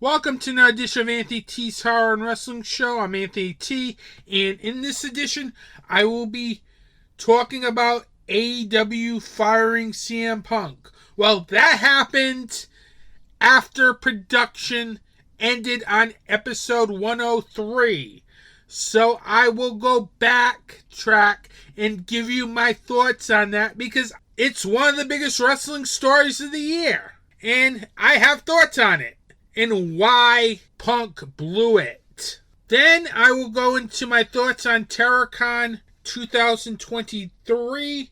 Welcome to another edition of Anthony T's Horror and Wrestling Show. I'm Anthony T, and in this edition, I will be talking about AEW firing CM Punk. Well, that happened after production ended on episode 103. So I will go backtrack and give you my thoughts on that because it's one of the biggest wrestling stories of the year. And I have thoughts on it and why Punk blew it. Then I will go into my thoughts on TerraCon 2023,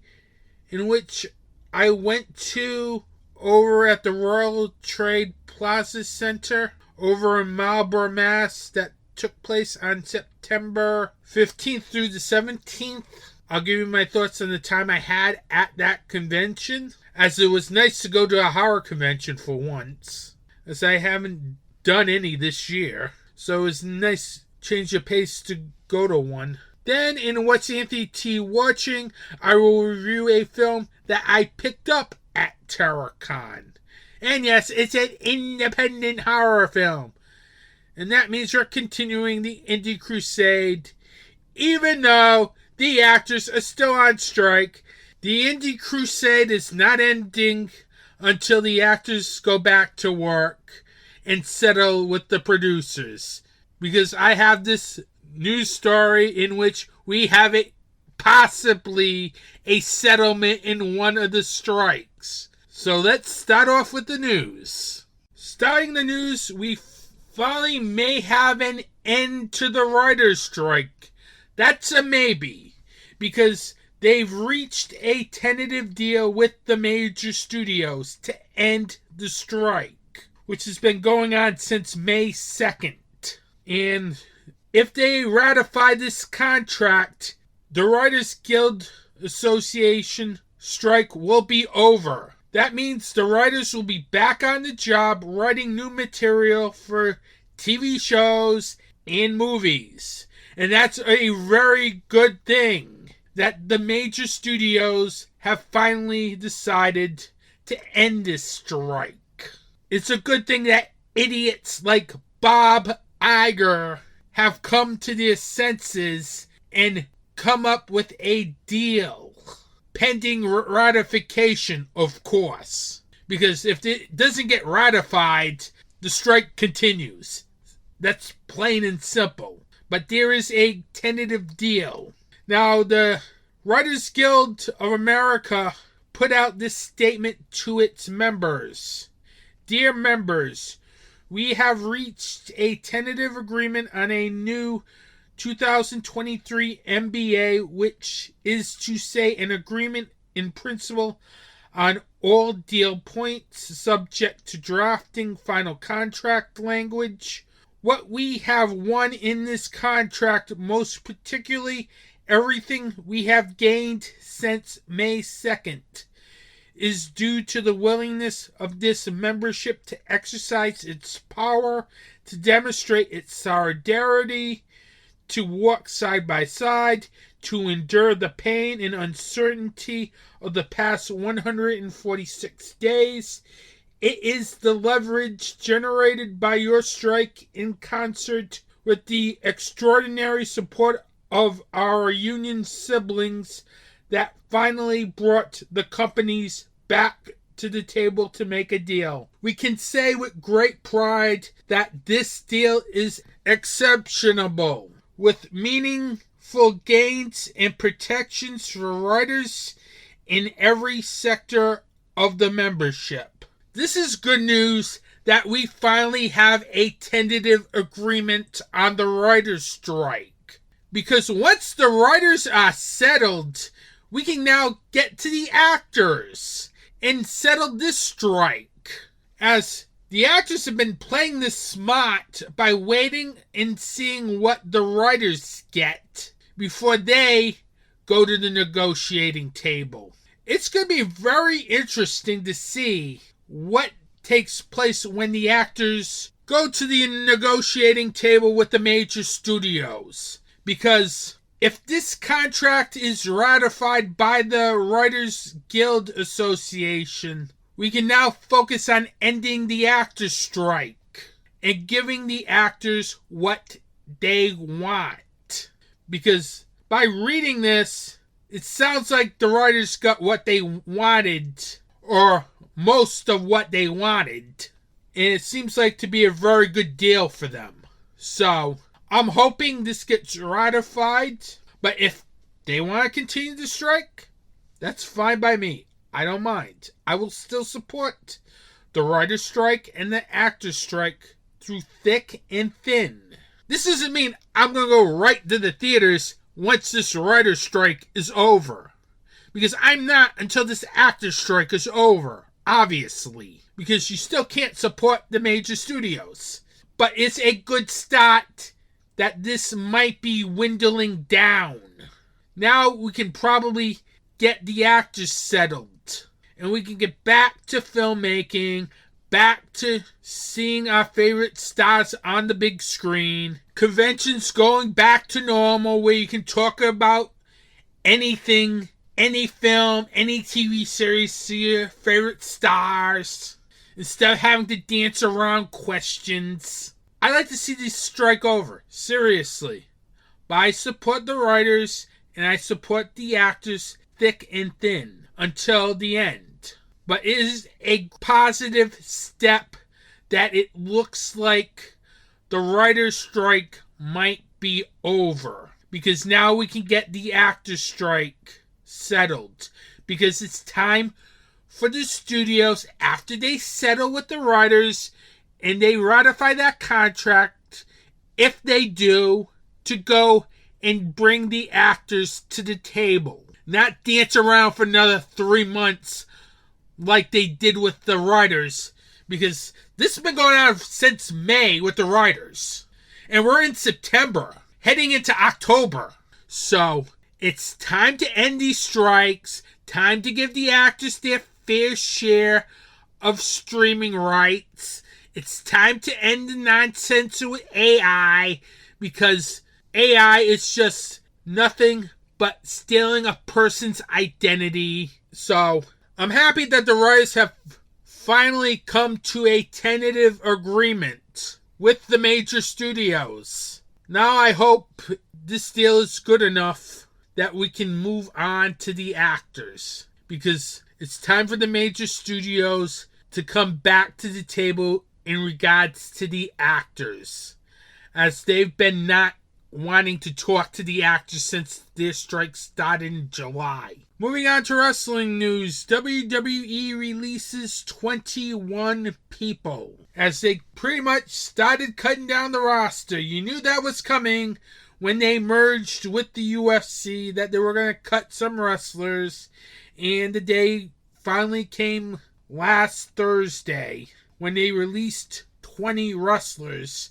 in which I went to over at the Royal Trade Plaza Center over in Marlborough, Mass. That took place on September 15th through the 17th. I'll give you my thoughts on the time I had at that convention, as it was nice to go to a horror convention for once, as I haven't done any this year. So it was nice change of pace to go to one. Then in What's Anthony T Watching, I will review a film that I picked up at TerraCon. And yes, it's an independent horror film. And that means we're continuing the Indie Crusade. Even though the actors are still on strike, the Indie Crusade is not ending until the actors go back to work and settle with the producers. Because I have this news story in which we have it possibly a settlement in one of the strikes. So let's start off with the news. Starting the news, we finally may have an end to the writer's strike. That's a maybe, because they've reached a tentative deal with the major studios to end the strike, which has been going on since May 2nd. And if they ratify this contract, the Writers Guild Association strike will be over. That means the writers will be back on the job writing new material for TV shows and movies. And that's a very good thing that the major studios have finally decided to end this strike. It's a good thing that idiots like Bob Iger have come to their senses and come up with a deal. Pending ratification, of course. Because if it doesn't get ratified, the strike continues. That's plain and simple. But there is a tentative deal. Now, the Writers Guild of America put out this statement to its members. Dear members, we have reached a tentative agreement on a new 2023 MBA, which is to say an agreement in principle on all deal points, subject to drafting final contract language. What we have won in this contract, most particularly everything we have gained since May 2nd, is due to the willingness of this membership to exercise its power, to demonstrate its solidarity, to walk side by side, to endure the pain and uncertainty of the past 146 days. It is the leverage generated by your strike in concert with the extraordinary support of our union siblings that finally brought the companies back to the table to make a deal. We can say with great pride that this deal is exceptional, with meaningful gains and protections for writers in every sector of the membership. This is good news that we finally have a tentative agreement on the writers' strike. Because once the writers are settled, we can now get to the actors and settle this strike. As the actors have been playing this smart by waiting and seeing what the writers get before they go to the negotiating table. It's going to be very interesting to see what takes place when the actors go to the negotiating table with the major studios. Because if this contract is ratified by the Writers Guild Association, we can now focus on ending the actors' strike. and giving the actors what they want. Because by reading this, it sounds like the writers got what they wanted, or most of what they wanted. And it seems like to be a very good deal for them. So, I'm hoping this gets ratified. But if they want to continue the strike, that's fine by me. I don't mind. I will still support the writer's strike and the actor's strike through thick and thin. This doesn't mean I'm going to go right to the theaters once this writer's strike is over. Because I'm not until this actor's strike is over, obviously. Because you still can't support the major studios. But it's a good start that this might be dwindling down. Now we can probably get the actors settled. And we can get back to filmmaking, back to seeing our favorite stars on the big screen. Conventions going back to normal where you can talk about anything, any film, any TV series, see your favorite stars, instead of having to dance around questions. I like to see this strike over, seriously. But I support the writers and I support the actors thick and thin until the end. But it is a positive step that it looks like the writer's strike might be over. Because now we can get the actor's strike settled. Because it's time for the studios, after they settle with the writers and they ratify that contract, if they do, to go and bring the actors to the table. Not dance around for another 3 months like they did with the writers. Because this has been going on since May with the writers. And we're in September, heading into October. So, it's time to end these strikes. Time to give the actors their fair share of streaming rights. It's time to end the nonsense with AI. Because AI is just nothing but stealing a person's identity. So, I'm happy that the writers have finally come to a tentative agreement with the major studios. Now I hope this deal is good enough that we can move on to the actors. Because it's time for the major studios to come back to the table in regards to the actors. As they've been not wanting to talk to the actors since their strike started in July. Moving on to wrestling news, WWE releases 21 people as they pretty much started cutting down the roster. You knew that was coming when they merged with the UFC, that they were going to cut some wrestlers, and the day finally came last Thursday when they released 20 wrestlers.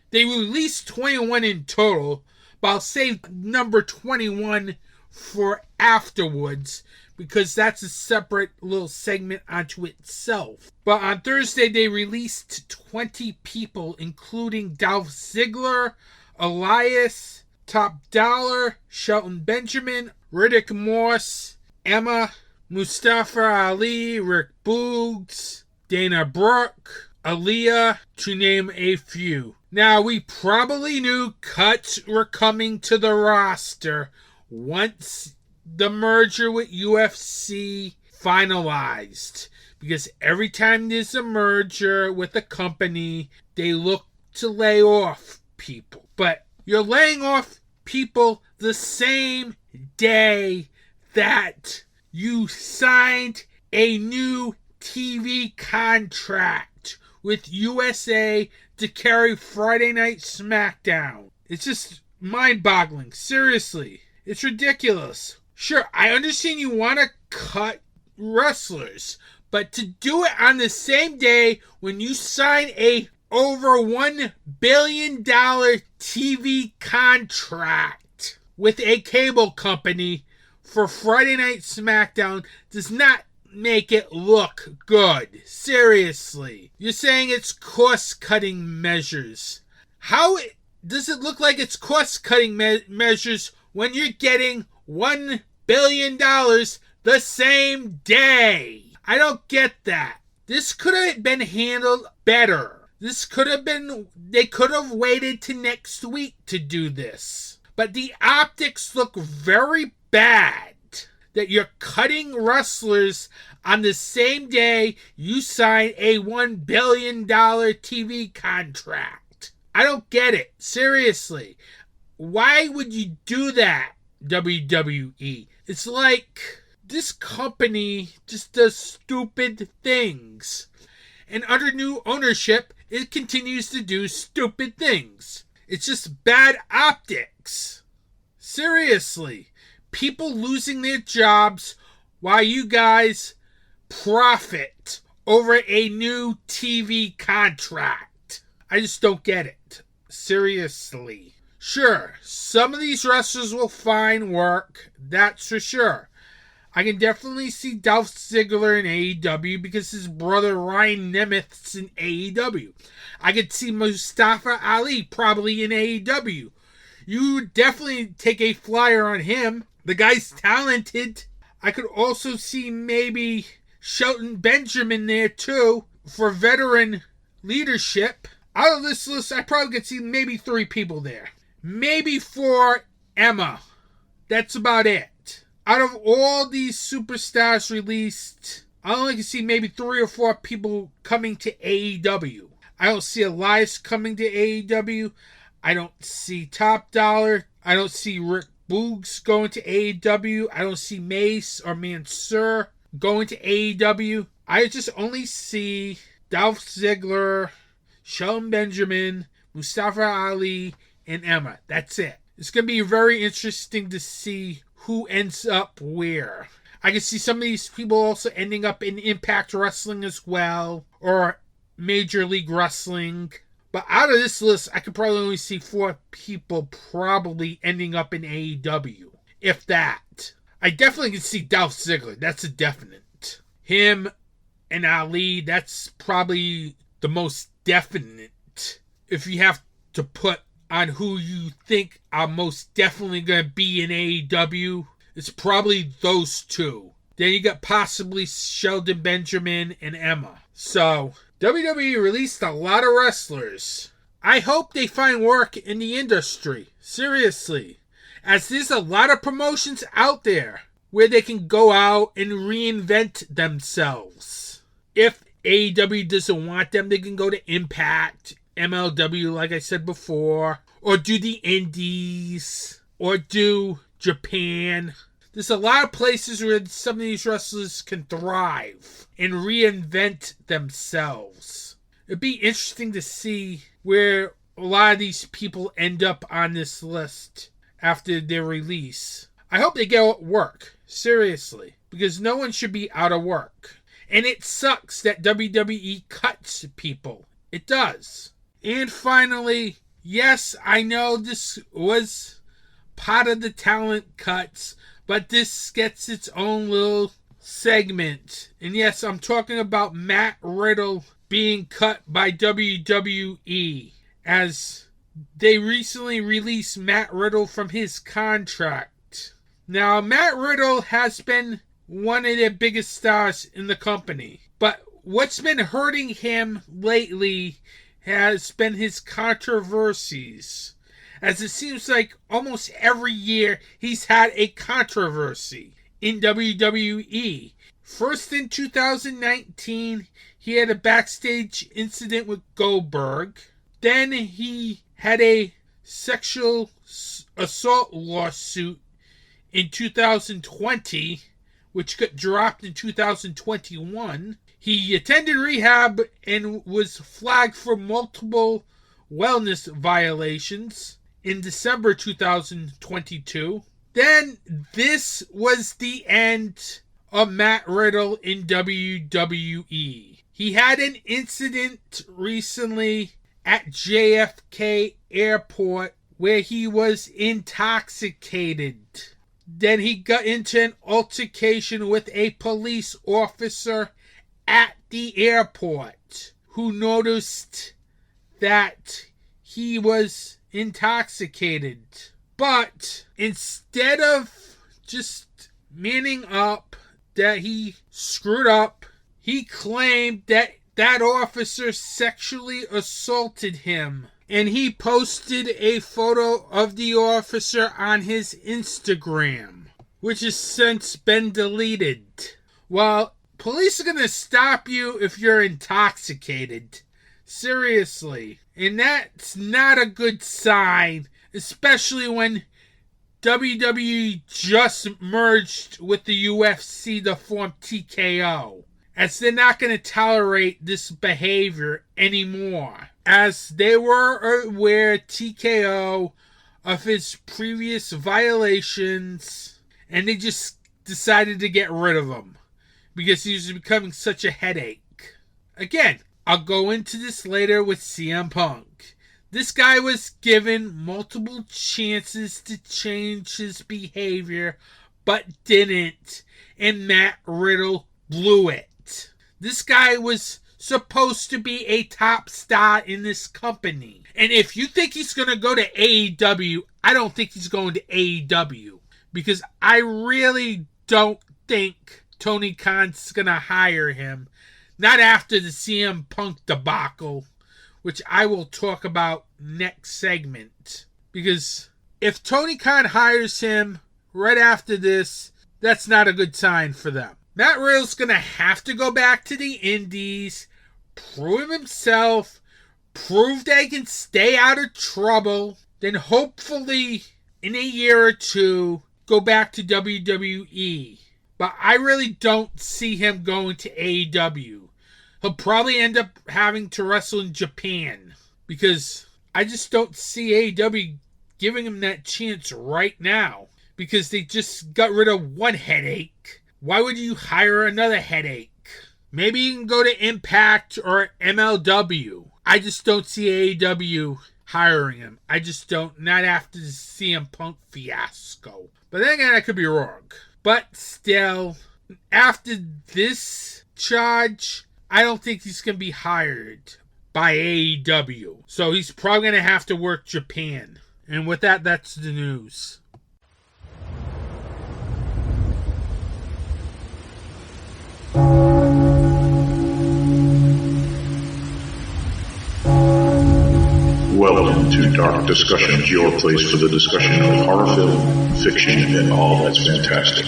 They released 21 in total, but I'll save number 21 for afterwards because that's a separate little segment unto itself. But on Thursday, they released 20 people, including Dolph Ziggler, Elias, Top Dollar, Shelton Benjamin, Riddick Moss, Emma, Mustafa Ali, Rick Boogs, Dana Brooke, Aaliyah, to name a few. Now, we probably knew cuts were coming to the roster once the merger with UFC finalized. Because every time there's a merger with a company, they look to lay off people. But you're laying off people the same day that you signed a new TV contract with USA to carry Friday Night SmackDown. It's just mind-boggling. Seriously. It's ridiculous. Sure, I understand you want to cut wrestlers, but to do it on the same day when you sign a over $1 billion TV contract with a cable company for Friday Night SmackDown does not make it look good. Seriously. You're saying it's cost-cutting measures. How does it look like it's cost-cutting measures when you're getting $1 billion the same day? I don't get that. This could have been handled better. They could have waited to next week to do this. But the optics look very bad that you're cutting wrestlers on the same day you sign a $1 billion TV contract. I don't get it. Seriously. Why would you do that, WWE? It's like this company just does stupid things. And under new ownership, it continues to do stupid things. It's just bad optics. Seriously. People losing their jobs while you guys profit over a new TV contract. I just don't get it. Seriously. Sure, some of these wrestlers will find work, that's for sure. I can definitely see Dolph Ziggler in AEW because his brother Ryan Nemeth's in AEW. I could see Mustafa Ali probably in AEW. You would definitely take a flyer on him. The guy's talented. I could also see maybe Shelton Benjamin there too for veteran leadership. Out of this list, I probably could see maybe 3 people there. Maybe 4 Emma. That's about it. Out of all these superstars released, I only can see maybe 3 or 4 people coming to AEW. I don't see Elias coming to AEW. I don't see Top Dollar. I don't see Rick Boogs going to AEW. I don't see Mace or Mansoor going to AEW. I just only see Dolph Ziggler, Shelton Benjamin, Mustafa Ali, and Emma. That's it. It's going to be very interesting to see who ends up where. I can see some of these people also ending up in Impact Wrestling as well, or Major League Wrestling. But out of this list, I could probably only see 4 people probably ending up in AEW, if that. I definitely can see Dolph Ziggler. That's a definite. Him and Ali, that's probably the most definite. If you have to put on who you think are most definitely going to be in AEW, it's probably those 2. Then you got possibly Shelton Benjamin and Emma. So, WWE released a lot of wrestlers. I hope they find work in the industry. Seriously. As there's a lot of promotions out there where they can go out and reinvent themselves. If AEW doesn't want them, they can go to Impact, MLW, like I said before, or do the Indies, or do Japan. There's a lot of places where some of these wrestlers can thrive and reinvent themselves. It'd be interesting to see where a lot of these people end up on this list after their release. I hope they get work, seriously, because no one should be out of work. And it sucks that WWE cuts people. It does. And finally, yes, I know this was part of the talent cuts, but this gets its own little segment. And yes, I'm talking about Matt Riddle being cut by WWE, as they recently released Matt Riddle from his contract. Now, Matt Riddle has been one of their biggest stars in the company, but what's been hurting him lately has been his controversies, as it seems like almost every year he's had a controversy in WWE. First in 2019, he had a backstage incident with Goldberg. Then he had a sexual assault lawsuit in 2020, which got dropped in 2021. He attended rehab and was flagged for multiple wellness violations in December 2022. Then this was the end of Matt Riddle in WWE. He had an incident recently at JFK Airport where he was intoxicated. Then he got into an altercation with a police officer at the airport who noticed that he was intoxicated. But instead of just manning up that he screwed up, he claimed that that officer sexually assaulted him. And he posted a photo of the officer on his Instagram, which has since been deleted. Well, police are going to stop you if you're intoxicated. Seriously. And that's not a good sign, especially when WWE just merged with the UFC to form TKO, as they're not going to tolerate this behavior anymore, as they were aware TKO of his previous violations, and they just decided to get rid of him because he was becoming such a headache. Again, I'll go into this later with CM Punk. This guy was given multiple chances to change his behavior, but didn't, and Matt Riddle blew it. This guy was supposed to be a top star in this company. And if you think he's going to go to AEW, I don't think he's going to AEW. Because I really don't think Tony Khan's going to hire him. Not after the CM Punk debacle, which I will talk about next segment. Because if Tony Khan hires him right after this, that's not a good sign for them. Matt Riddle's going to have to go back to the Indies, prove himself, prove that he can stay out of trouble, then hopefully in a year or two go back to WWE. But I really don't see him going to AEW. He'll probably end up having to wrestle in Japan, because I just don't see AEW giving him that chance right now, because they just got rid of one headache. Why would you hire another headache? Maybe you can go to Impact or MLW. I just don't see AEW hiring him. I just don't. Not after the CM Punk fiasco. But then again, I could be wrong. But still, after this charge, I don't think he's going to be hired by AEW. So he's probably going to have to work Japan. And with that, that's the news. Welcome to Dark Discussions, your place for the discussion of horror film, fiction, and all that's fantastic.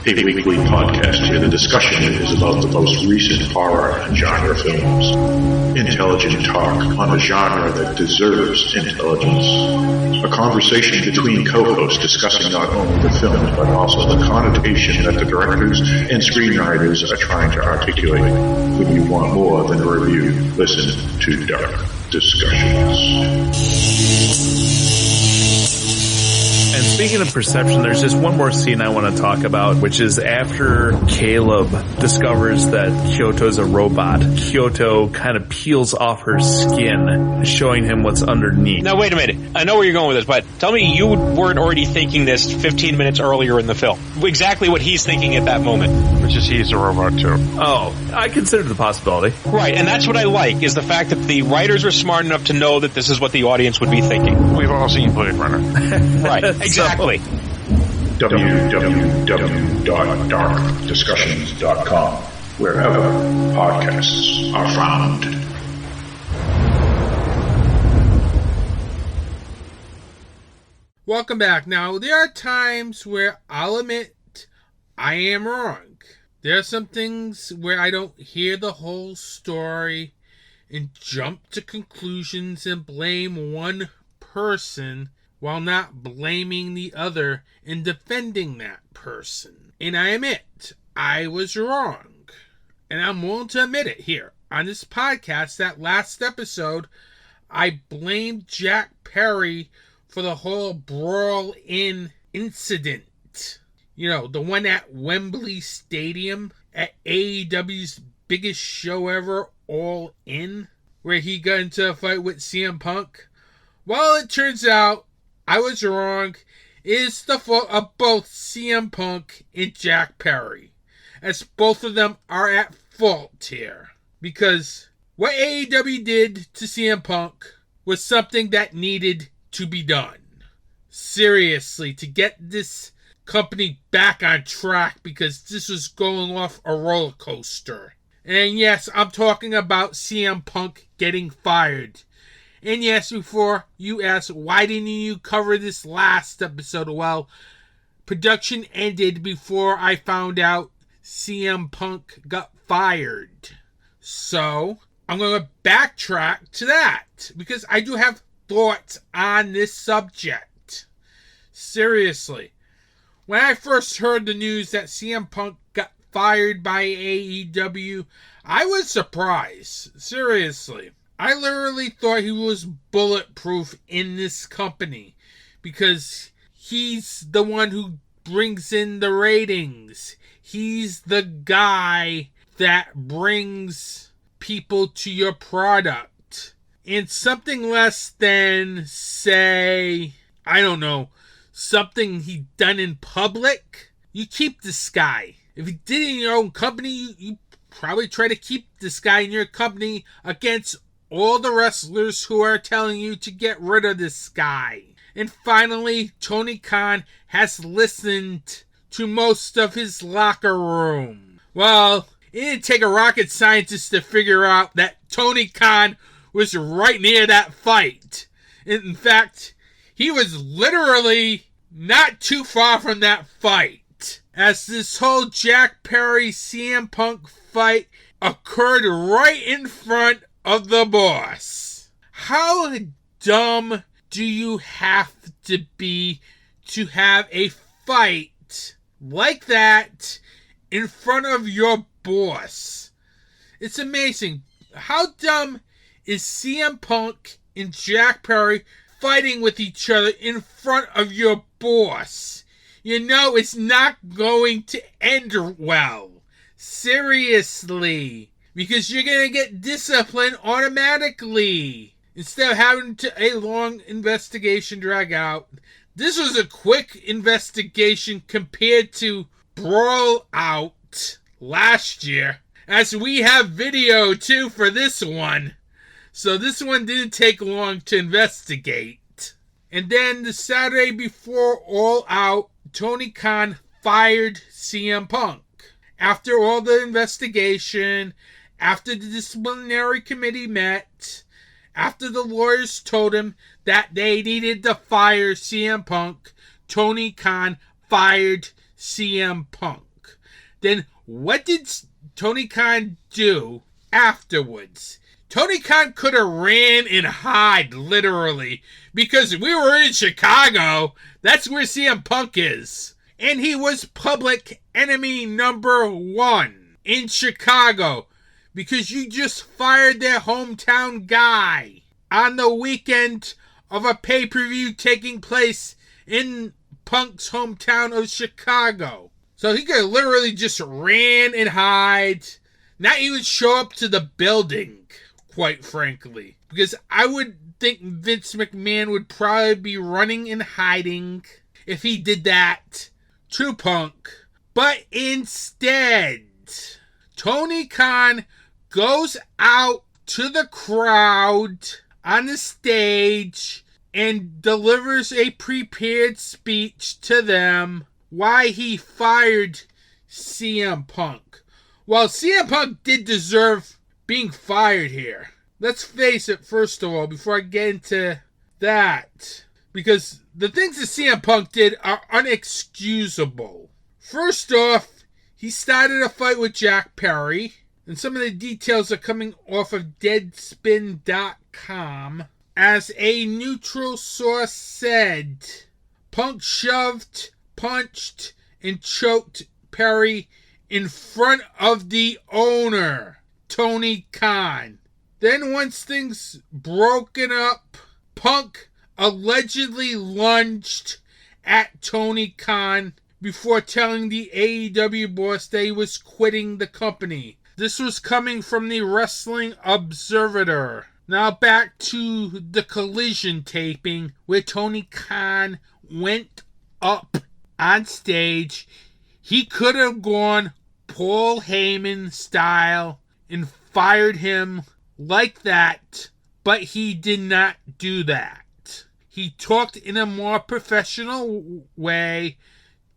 A weekly podcast where the discussion is about the most recent horror and genre films. Intelligent talk on a genre that deserves intelligence. A conversation between co-hosts discussing not only the film, but also the connotation that the directors and screenwriters are trying to articulate. When you want more than a review, listen to Dark Discussions. And speaking of perception, there's just one more scene I want to talk about, which is after Caleb discovers that Kyoto's a robot. Kyoto kind of peels off her skin, showing him what's underneath. Now, wait a minute. I know where you're going with this, but tell me you weren't already thinking this 15 minutes earlier in the film. Exactly what he's thinking at that moment. Which is he's a robot, too. Oh, I considered the possibility. Right, and that's what I like, is the fact that the writers were smart enough to know that this is what the audience would be thinking. We've all seen Blade Runner. Right, exactly. www.darkdiscussions.com, wherever podcasts are found. Welcome back. Now, there are times where I'll admit I am wrong. There are some things where I don't hear the whole story and jump to conclusions and blame one person while not blaming the other and defending that person. And I admit, I was wrong. And I'm willing to admit it here on this podcast. That last episode, I blamed Jack Perry for the whole Brawl In incident. You know, the one at Wembley Stadium at AEW's biggest show ever, All In, where he got into a fight with CM Punk. Well, it turns out I was wrong. It's the fault of both CM Punk and Jack Perry, as both of them are at fault here. Because what AEW did to CM Punk was something that needed to be done. Seriously, to get this company back on track, because this was going off a roller coaster. And yes, I'm talking about CM Punk getting fired. And yes, before you ask, why didn't you cover this last episode? Well, production ended before I found out CM Punk got fired. So, I'm going to backtrack to that, because I do have thoughts on this subject. Seriously. When I first heard the news that CM Punk got fired by AEW, I was surprised. Seriously. I literally thought he was bulletproof in this company, because he's the one who brings in the ratings. He's the guy that brings people to your product. And something less than, say, I don't know, something he done in public, you keep this guy. If you did it in your own company, you probably try to keep this guy in your company against all the wrestlers who are telling you to get rid of this guy. And finally, Tony Khan has listened to most of his locker room. Well, it didn't take a rocket scientist to figure out that Tony Khan was right near that fight. In fact, he was literally not too far from that fight, as this whole Jack Perry CM Punk fight occurred right in front of the boss. How dumb do you have to be to have a fight like that in front of your boss? It's amazing. How dumb is CM Punk and Jack Perry fighting with each other in front of your boss? You know it's not going to end well. Seriously. Because you're going to get disciplined automatically. Instead of having a long investigation drag out. This was a quick investigation compared to Brawl Out last year. As we have video too for this one. So this one didn't take long to investigate. And then the Saturday before All Out, Tony Khan fired CM Punk. After all the investigation, after the disciplinary committee met, after the lawyers told him that they needed to fire CM Punk, Tony Khan fired CM Punk. Then what did Tony Khan do afterwards? Tony Khan could have ran and hide, literally, because we were in Chicago. That's where CM Punk is. And he was public enemy number 1 in Chicago, because you just fired their hometown guy on the weekend of a pay-per-view taking place in Punk's hometown of Chicago. So he could literally just ran and hide, not even show up to the building, quite frankly. Because I would think Vince McMahon would probably be running and hiding if he did that to Punk. But instead, Tony Khan goes out to the crowd on the stage and delivers a prepared speech to them why he fired CM Punk. Well, CM Punk did deserve being fired here. Let's face it, first of all, before I get into that. Because the things that CM Punk did are unexcusable. First off, he started a fight with Jack Perry. And some of the details are coming off of Deadspin.com. As a neutral source said, Punk shoved, punched, and choked Perry in front of the owner, Tony Khan. Then once things broken up, Punk allegedly lunged at Tony Khan before telling the AEW boss that he was quitting the company. This was coming from the Wrestling Observer. Now back to the Collision taping where Tony Khan went up on stage. He could have gone Paul Heyman style and fired him like that, but he did not do that. He talked in a more professional way,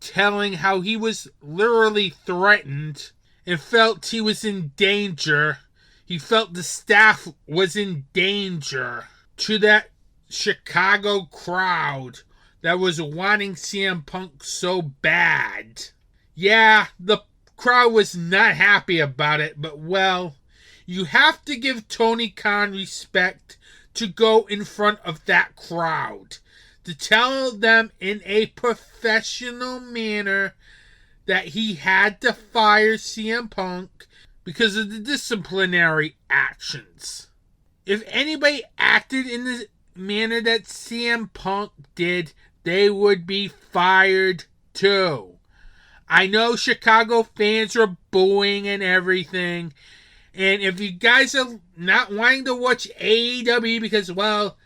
telling how he was literally threatened. and felt he was in danger. He felt the staff was in danger to that Chicago crowd that was wanting CM Punk so bad. Yeah, the crowd was not happy about it, but well, you have to give Tony Khan respect to go in front of that crowd, to tell them in a professional manner that he had to fire CM Punk because of the disciplinary actions. If anybody acted in the manner that CM Punk did, they would be fired too. I know Chicago fans are booing and everything, and if you guys are not wanting to watch AEW because, well,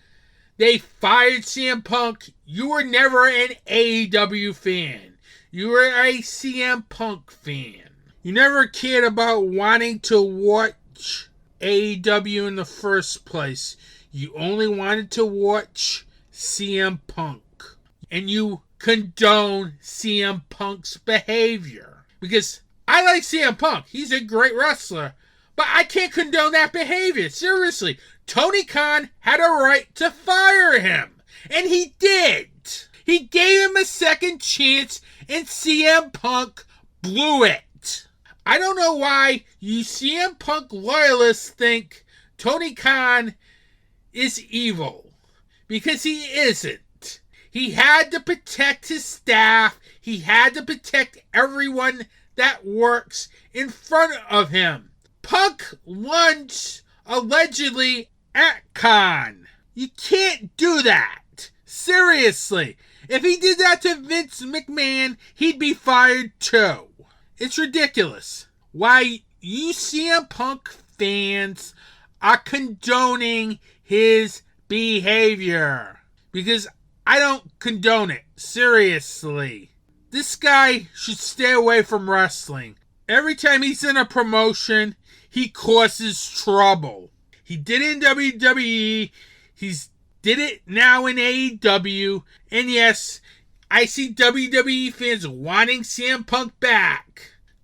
they fired CM Punk, you were never an AEW fan. You were a CM Punk fan. You never cared about wanting to watch AEW in the first place. You only wanted to watch CM Punk. And you condone CM Punk's behavior. Because I like CM Punk. He's a great wrestler. But I can't condone that behavior. Seriously. Tony Khan had a right to fire him. And he did. He gave him a second chance and CM Punk blew it. I don't know why you CM Punk loyalists think Tony Khan is evil. Because he isn't. He had to protect his staff. He had to protect everyone that works in front of him. Punk lunged allegedly at Khan. You can't do that. Seriously. If he did that to Vince McMahon, he'd be fired too. It's ridiculous. Why you CM Punk fans are condoning his behavior. Because I don't condone it. Seriously. This guy should stay away from wrestling. Every time he's in a promotion, he causes trouble. He did it in WWE. He's did it now in AEW. And yes, I see WWE fans wanting CM Punk back.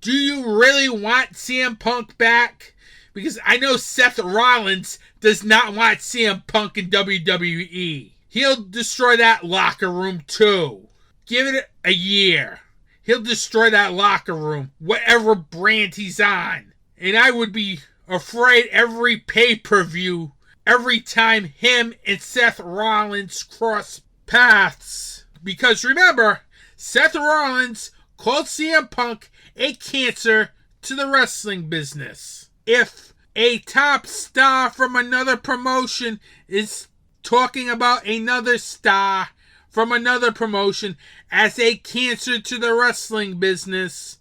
Do you really want CM Punk back? Because I know Seth Rollins does not want CM Punk in WWE. He'll destroy that locker room too. Give it a year. He'll destroy that locker room, whatever brand he's on. And I would be afraid every pay-per-view, every time him and Seth Rollins cross paths. Because remember, Seth Rollins called CM Punk a cancer to the wrestling business. If a top star from another promotion is talking about another star from another promotion as a cancer to the wrestling business,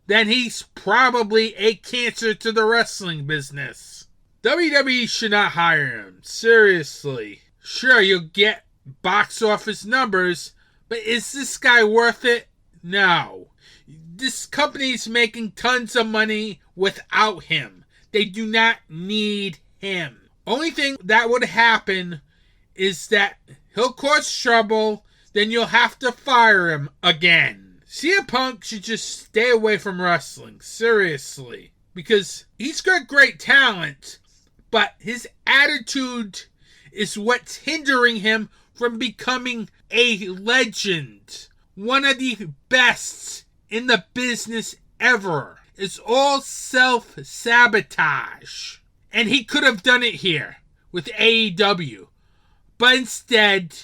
then he's probably a cancer to the wrestling business. WWE should not hire him. Seriously. Sure, you'll get box office numbers, but is this guy worth it? No. This company's making tons of money without him. They do not need him. Only thing that would happen is that he'll cause trouble, then you'll have to fire him again. CM Punk should just stay away from wrestling, seriously. Because he's got great talent, but his attitude is what's hindering him from becoming a legend. One of the best in the business ever. It's all self-sabotage. And he could have done it here with AEW. But instead,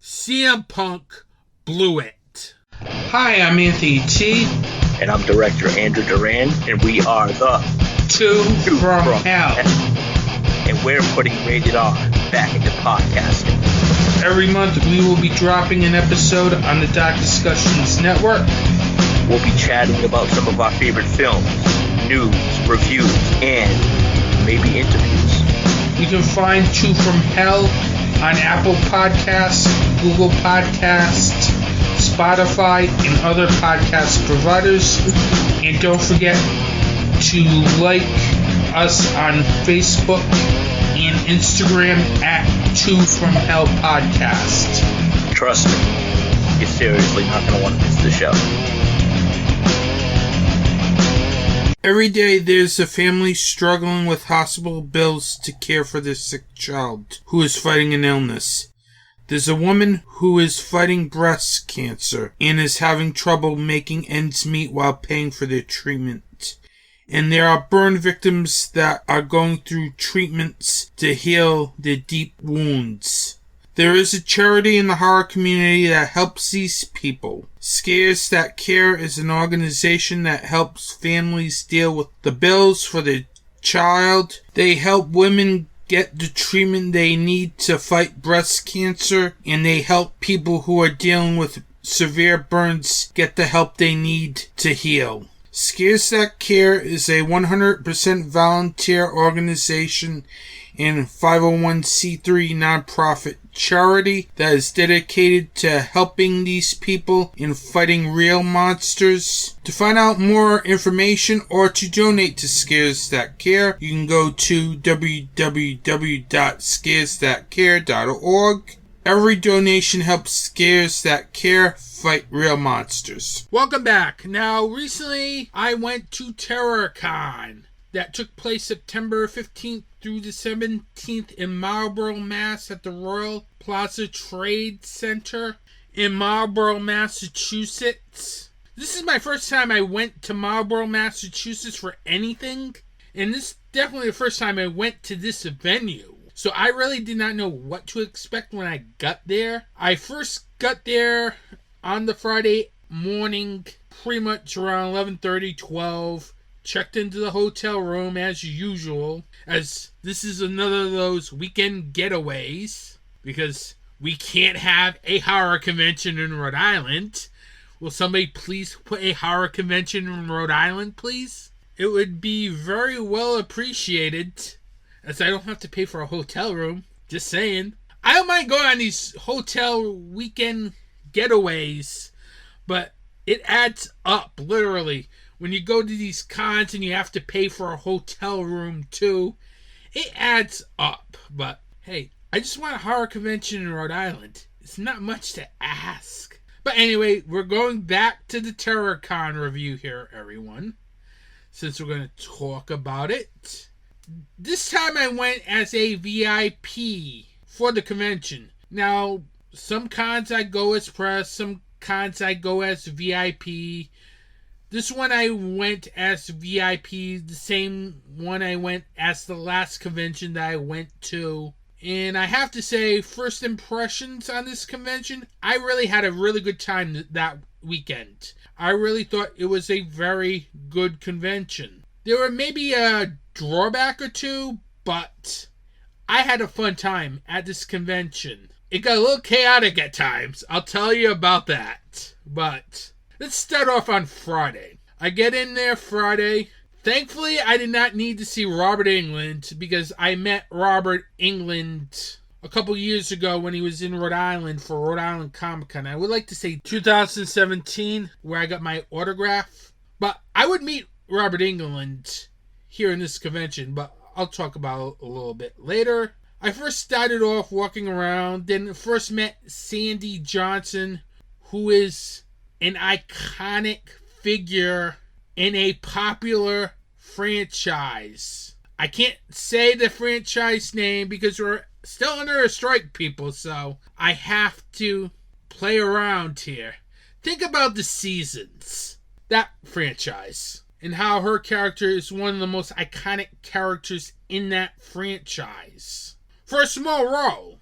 CM Punk blew it. Hi, I'm Anthony T. And I'm Director Andrew Duran, and we are the Two from Hell. And we're putting Rated R back into podcasting. Every month we will be dropping an episode on the Dark Discussions Network. We'll be chatting about some of our favorite films, news, reviews, and maybe interviews. You can find Two from Hell on Apple Podcasts, Google Podcasts, Spotify, and other podcast providers. And don't forget to like us on Facebook and Instagram at Two from Hell Podcast. Trust me, you're seriously not going to want to miss the show. Every day there's a family struggling with hospital bills to care for their sick child who is fighting an illness. There's a woman who is fighting breast cancer and is having trouble making ends meet while paying for their treatment. And there are burn victims that are going through treatments to heal their deep wounds. There is a charity in the horror community that helps these people. Scares That Care is an organization that helps families deal with the bills for their child. They help women get the treatment they need to fight breast cancer, and they help people who are dealing with severe burns get the help they need to heal. Scares That Care is a 100% volunteer organization and 501c3 nonprofit charity that is dedicated to helping these people in fighting real monsters. To find out more information or to donate to Scares That Care, you can go to www.scaresthatcare.org. Every donation helps Scares That Care fight real monsters. Welcome back. Now, recently I went to TerrorCon that took place September 15th through the 17th in Marlborough, Mass. At the Royal Plaza Trade Center in Marlborough, Massachusetts. This is my first time I went to Marlborough, Massachusetts for anything, and this is definitely the first time I went to this venue. So I really did not know what to expect when I got there. I first got there on the Friday morning, pretty much around 11:30, 12. Checked into the hotel room as usual, as this is another of those weekend getaways, because we can't have a horror convention in Rhode Island. Will somebody please put a horror convention in Rhode Island, please? It would be very well appreciated, as I don't have to pay for a hotel room. Just saying. I don't mind going on these hotel weekend getaways, but it adds up, literally. When you go to these cons and you have to pay for a hotel room too, it adds up. But hey, I just want a horror convention in Rhode Island. It's not much to ask. But anyway, we're going back to the TerrorCon review here, everyone, since we're going to talk about it. This time I went as a VIP for the convention. Now, some cons I go as press, some cons I go as VIP. This one I went as VIP, the same one I went as the last convention that I went to. And I have to say, first impressions on this convention, I really had a really good time that weekend. I really thought it was a very good convention. There were maybe a drawback or two, but I had a fun time at this convention. It got a little chaotic at times, I'll tell you about that. But let's start off on Friday. I get in there Friday. Thankfully, I did not need to see Robert Englund, because I met Robert Englund a couple years ago when he was in Rhode Island for Rhode Island Comic Con. I would like to say 2017, where I got my autograph. But I would meet Robert Englund here in this convention, but I'll talk about it a little bit later. I first started off walking around, then first met Sandy Johnson, who is an iconic figure in a popular franchise. I can't say the franchise name because we're still under a strike, people, so I have to play around here. Think about the Seasons, that franchise, and how her character is one of the most iconic characters in that franchise. For a small role,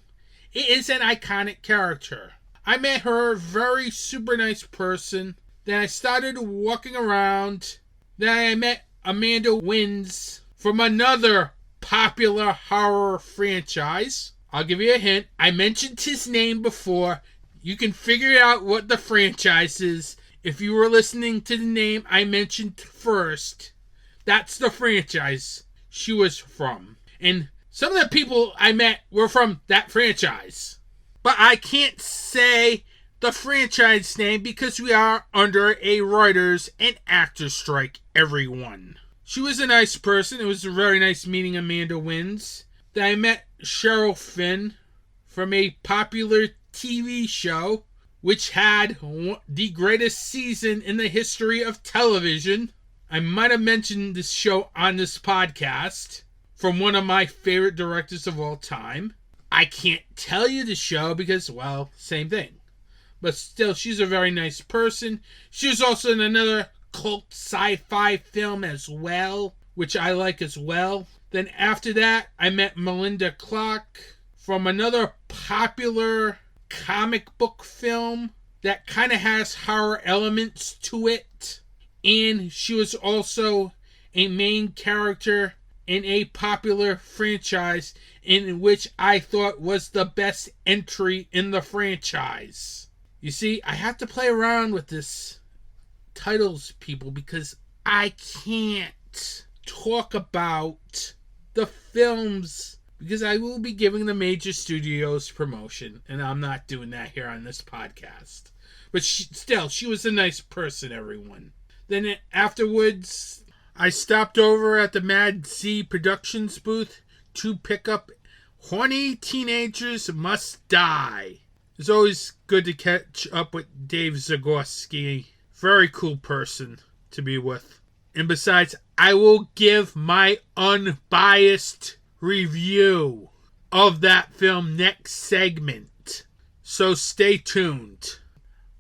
it is an iconic character. I met her, very super nice person. Then I started walking around. Then I met Amanda Wins from another popular horror franchise. I'll give you a hint. I mentioned his name before. You can figure out what the franchise is if you were listening to the name I mentioned first. That's the franchise she was from. And some of the people I met were from that franchise. But I can't say the franchise name because we are under a writers and actors strike, everyone. She was a nice person. It was a very nice meeting Amanda Wins. Then I met Cheryl Finn from a popular TV show which had the greatest season in the history of television. I might have mentioned this show on this podcast from one of my favorite directors of all time. I can't tell you the show because, well, same thing. But still, she's a very nice person. She was also in another cult sci-fi film as well, which I like as well. Then after that, I met Melinda Clark from another popular comic book film that kind of has horror elements to it. And she was also a main character in a popular franchise in which I thought was the best entry in the franchise. You see, I have to play around with this titles, people, because I can't talk about the films because I will be giving the major studios promotion, and I'm not doing that here on this podcast. But she was a nice person, everyone. Then afterwards, I stopped over at the Mad Z Productions booth to pick up Horny Teenagers Must Die. It's always good to catch up with Dave Zagorski. Very cool person to be with. And besides, I will give my unbiased review of that film next segment. So stay tuned.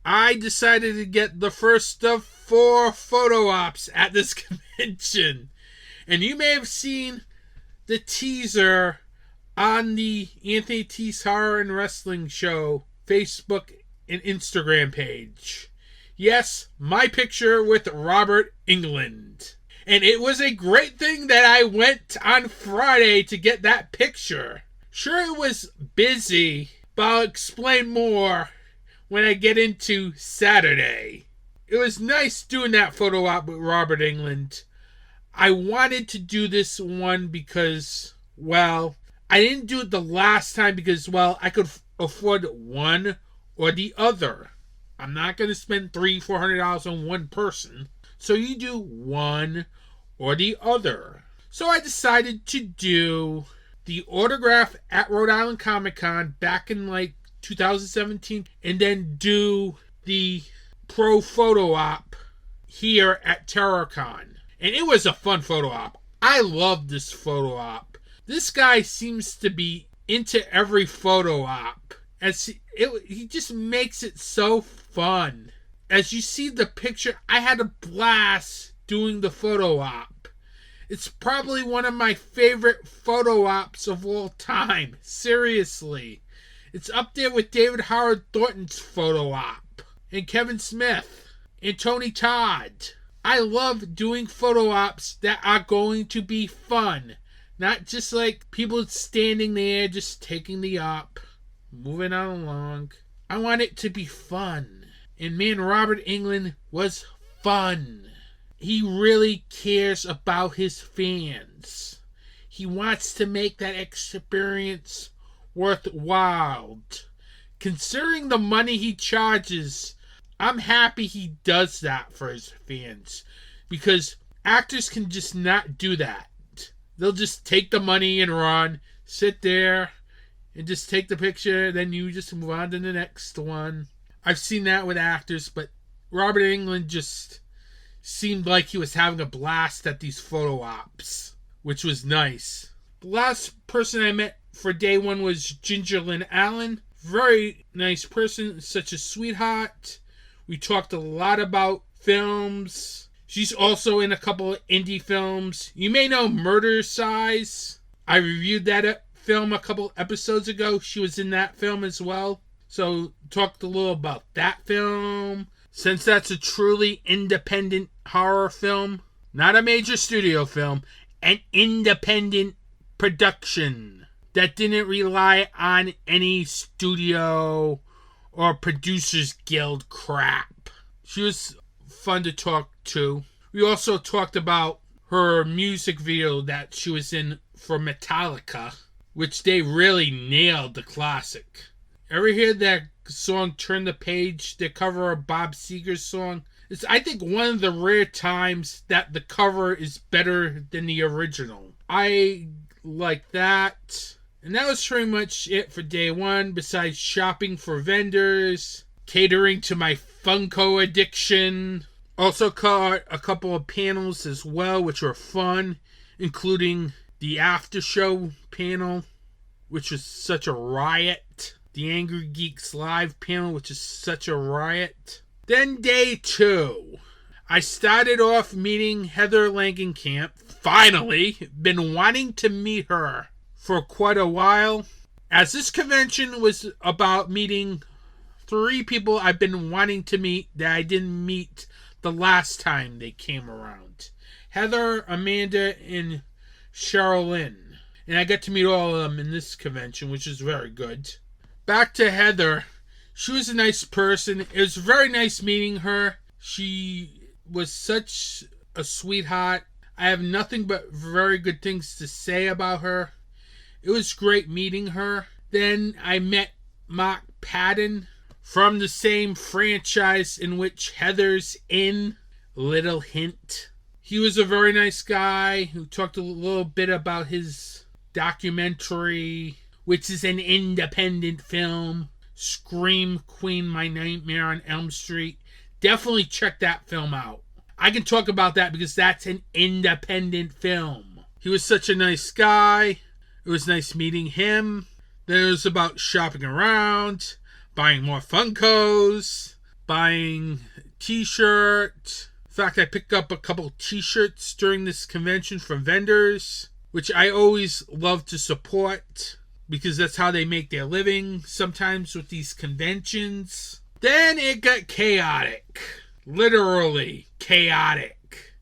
I decided to get the first of 4 photo ops at this convention. And you may have seen the teaser on the Anthony T's Horror and Wrestling Show Facebook and Instagram page. Yes, my picture with Robert Englund. And it was a great thing that I went on Friday to get that picture. Sure, it was busy, but I'll explain more when I get into Saturday. It was nice doing that photo op with Robert Englund. I wanted to do this one because, well, I didn't do it the last time because, well, I could afford one or the other. I'm not going to spend $300-$400 on one person. So you do one or the other. So I decided to do the autograph at Rhode Island Comic Con back in 2017, and then do the pro photo op here at TerrorCon. And it was a fun photo op. I love this photo op. This guy seems to be into every photo op. He just makes it so fun. As you see the picture, I had a blast doing the photo op. It's probably one of my favorite photo ops of all time. Seriously. It's up there with David Howard Thornton's photo op. And Kevin Smith. And Tony Todd. I love doing photo ops that are going to be fun. Not just people standing there just taking the op. Moving on along. I want it to be fun. And man, Robert Englund was fun. He really cares about his fans. He wants to make that experience worthwhile. Considering the money he charges, I'm happy he does that for his fans. Because actors can just not do that. They'll just take the money and run, sit there, and just take the picture, then you just move on to the next one. I've seen that with actors, but Robert Englund just seemed like he was having a blast at these photo ops, which was nice. The last person I met for day one was Ginger Lynn Allen. Very nice person, such a sweetheart. We talked a lot about films. She's also in a couple of indie films. You may know Murder Size. I reviewed that film a couple episodes ago. She was in that film as well. So talked a little about that film. Since that's a truly independent horror film, not a major studio film, an independent production that didn't rely on any studio or Producers Guild crap. She was fun to talk to. We also talked about her music video that she was in for Metallica, which they really nailed the classic. Ever hear that song Turn the Page, the cover of Bob Seger's song? It's, I think, one of the rare times that the cover is better than the original. I like that. And that was pretty much it for day one, besides shopping for vendors, catering to my Funko addiction, Also caught a couple of panels as well, which were fun, including the after show panel, which was such a riot. The Angry Geeks Live panel, which is such a riot. Then day 2. I started off meeting Heather Langenkamp. Finally, been wanting to meet her for quite a while. As this convention was about meeting 3 people I've been wanting to meet that I didn't meet the last time they came around. Heather, Amanda, and Cheryl Lynn. And I got to meet all of them in this convention, which is very good. Back to Heather. She was a nice person. It was very nice meeting her. She was such a sweetheart. I have nothing but very good things to say about her. It was great meeting her. Then I met Mark Patton from the same franchise in which Heather's in. Little hint. He was a very nice guy who talked a little bit about his documentary, which is an independent film, Scream Queen, My Nightmare on Elm Street. Definitely check that film out. I can talk about that because that's an independent film. He was such a nice guy. It was nice meeting him. Then it was about shopping around, buying more Funkos, buying t-shirt. In fact, I picked up a couple t-shirts during this convention from vendors, which I always love to support because that's how they make their living sometimes with these conventions. Then it got chaotic. Literally chaotic.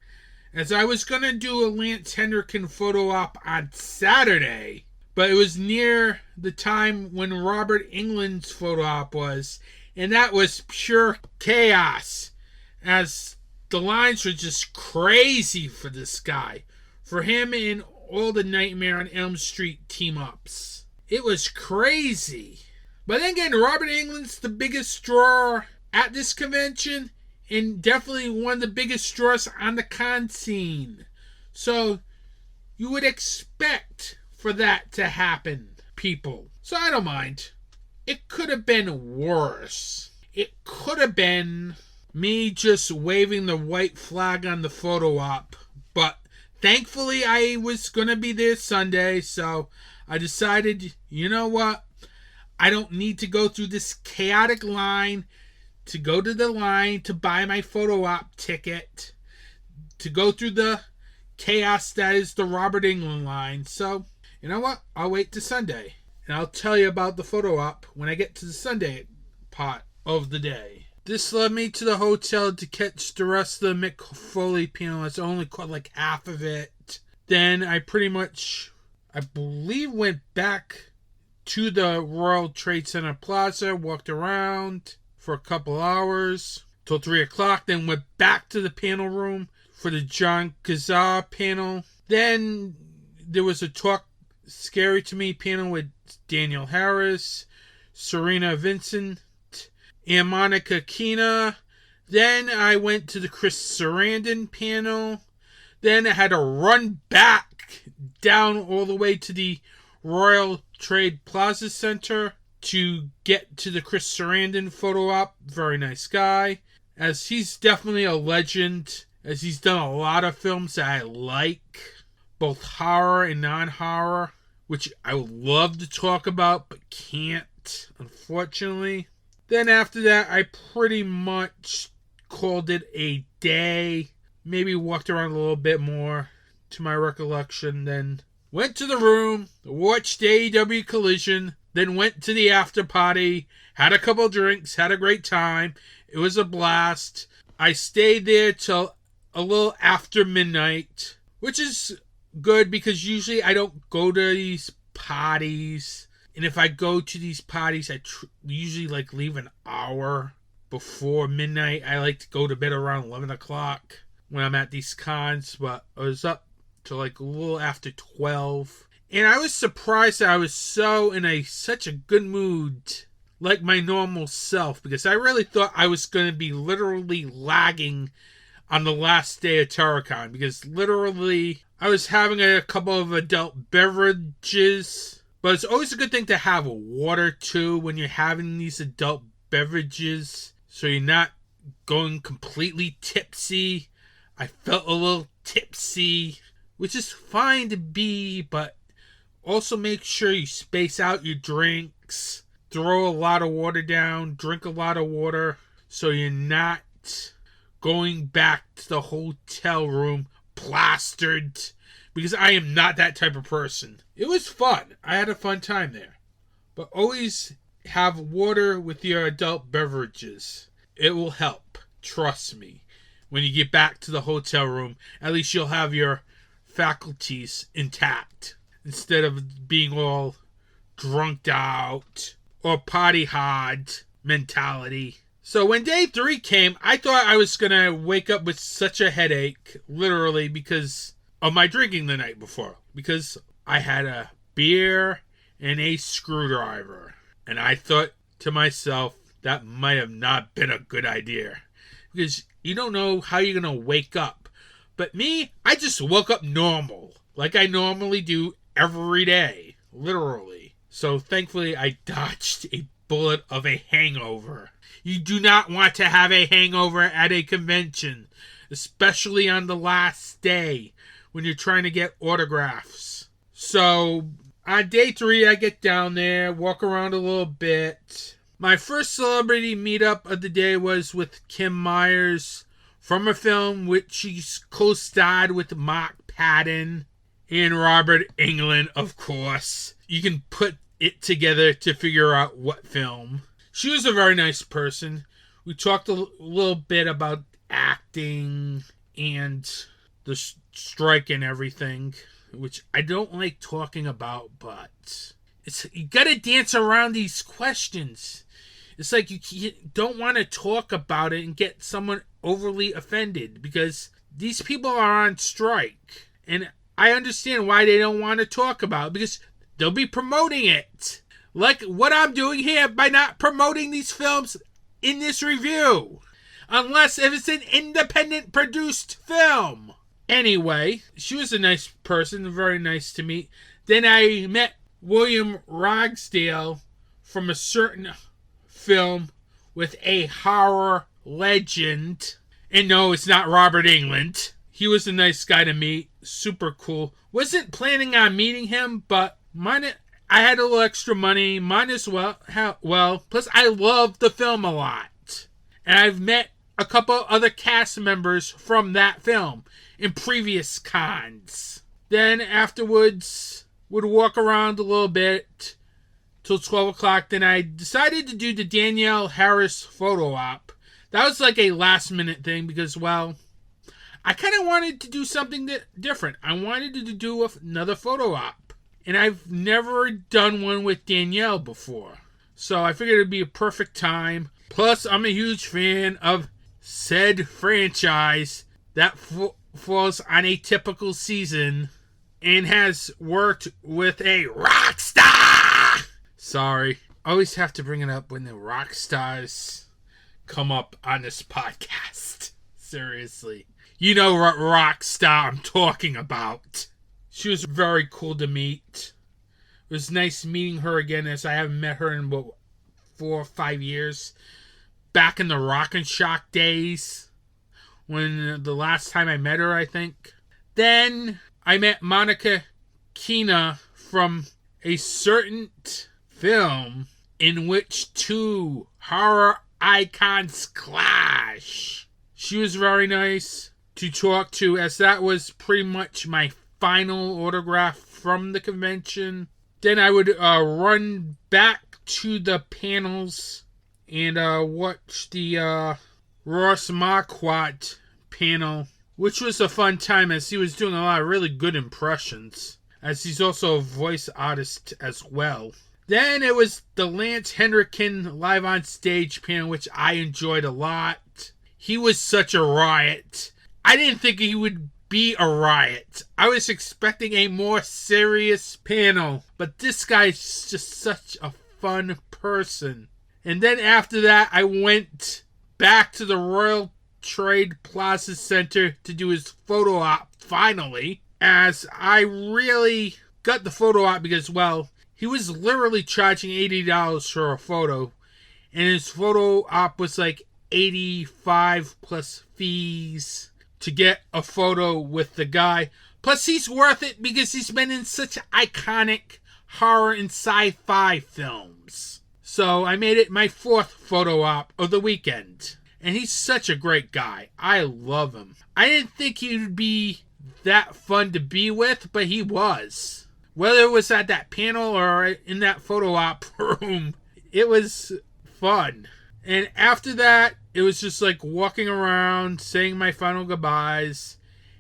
As I was going to do a Lance Henriksen photo op on Saturday, but it was near the time when Robert England's photo op was, and that was pure chaos, as the lines were just crazy for this guy, for him and all the Nightmare on Elm Street team-ups. It was crazy. But then again, Robert England's the biggest drawer at this convention, and definitely one of the biggest draws on the con scene. So you would expect for that to happen, people. So I don't mind. It could have been worse. It could have been me just waving the white flag on the photo op. But thankfully I was going to be there Sunday, so I decided, you know what? I don't need to go through this chaotic line to go to the line to buy my photo op ticket, to go through the chaos that is the Robert England line. So, you know what? I'll wait till Sunday, and I'll tell you about the photo op when I get to the Sunday part of the day. This led me to the hotel to catch the rest of the Mick Foley panel. I only caught like half of it. Then I pretty much, I believe, went back to the World Trade Center Plaza, walked around for a couple hours till 3 o'clock, then went back to the panel room for the John Kazar panel. Then there was a Talk Scary to Me panel with Daniel Harris, Serena Vincent, and Monica Kina. Then I went to the Chris Sarandon panel. Then I had to run back down all the way to the Royal Trade Plaza Center to get to the Chris Sarandon photo op. Very nice guy, as he's definitely a legend, as he's done a lot of films that I like, both horror and non-horror, which I would love to talk about but can't, unfortunately. Then after that, I pretty much called it a day. Maybe walked around a little bit more to my recollection, then went to the room, watched AEW Collision, then went to the after party, had a couple drinks, had a great time. It was a blast. I stayed there till a little after midnight, which is good because usually I don't go to these parties. And if I go to these parties, I usually like leave an hour before midnight. I like to go to bed around 11 o'clock when I'm at these cons, but I was up to like a little after 12. And I was surprised that I was so in such a good mood, like my normal self, because I really thought I was going to be literally lagging on the last day of TerraCon, because literally I was having a couple of adult beverages, but it's always a good thing to have water too when you're having these adult beverages, so you're not going completely tipsy. I felt a little tipsy, which is fine to be, but also make sure you space out your drinks. Throw a lot of water down, drink a lot of water, so you're not going back to the hotel room plastered, because I am not that type of person. It was fun. I had a fun time there. But always have water with your adult beverages. It will help. Trust me. When you get back to the hotel room, at least you'll have your faculties intact, instead of being all drunked out or party hard mentality. So when day 3 came, I thought I was going to wake up with such a headache, literally, because of my drinking the night before. Because I had a beer and a screwdriver. And I thought to myself, that might have not been a good idea. Because you don't know how you're going to wake up. But me, I just woke up normal, like I normally do every day, literally. So thankfully, I dodged a bullet of a hangover. You do not want to have a hangover at a convention, especially on the last day when you're trying to get autographs. So on day 3, I get down there, walk around a little bit. My first celebrity meetup of the day was with Kim Myers from a film which she's co-starred with Mark Patton and Robert Englund, of course. You can put it together to figure out what film. She was a very nice person. We talked a little bit about acting and the strike and everything, which I don't like talking about, but you gotta dance around these questions. It's like you don't want to talk about it and get someone overly offended, because these people are on strike. And I understand why they don't want to talk about it, because they'll be promoting it. Like what I'm doing here by not promoting these films in this review. Unless if it's an independent produced film. Anyway, she was a nice person, very nice to meet. Then I met William Ragsdale from a certain film with a horror legend. And no, it's not Robert Englund. He was a nice guy to meet. Super cool. Wasn't planning on meeting him, but I had a little extra money. Might as well. Plus I love the film a lot. And I've met a couple other cast members from that film in previous cons. Then afterwards, would walk around a little bit till 12 o'clock. Then I decided to do the Danielle Harris photo op. That was like a last minute thing because, well, I kind of wanted to do something different. I wanted to do another photo op. And I've never done one with Danielle before. So I figured it'd be a perfect time. Plus, I'm a huge fan of said franchise that falls on a typical season and has worked with a rock star. Sorry. I always have to bring it up when the rock stars come up on this podcast. Seriously. You know what rock star I'm talking about. She was very cool to meet. It was nice meeting her again, as I haven't met her in about 4 or 5 years. Back in the Rock and Shock days, when the last time I met her, I think. Then I met Monica Keena from a certain film in which 2 horror icons clash. She was very nice to talk to, as that was pretty much my final autograph from the convention. Then I would run back to the panels and watch the Ross Marquardt panel, which was a fun time as he was doing a lot of really good impressions, as he's also a voice artist as well. Then it was the Lance Henriksen live on stage panel, which I enjoyed a lot. He was such a riot. I didn't think he would be a riot. I was expecting a more serious panel, but this guy's just such a fun person. And then after that, I went back to the Royal Trade Plaza Center to do his photo op finally, as I really got the photo op because, well, he was literally charging $80 for a photo, and his photo op was like $85 plus fees to get a photo with the guy. Plus, he's worth it because he's been in such iconic horror and sci-fi films. So I made it my 4th photo op of the weekend. And he's such a great guy. I love him. I didn't think he would be that fun to be with, but he was. Whether it was at that panel or in that photo op room, it was fun. And after that, it was just like walking around, saying my final goodbyes,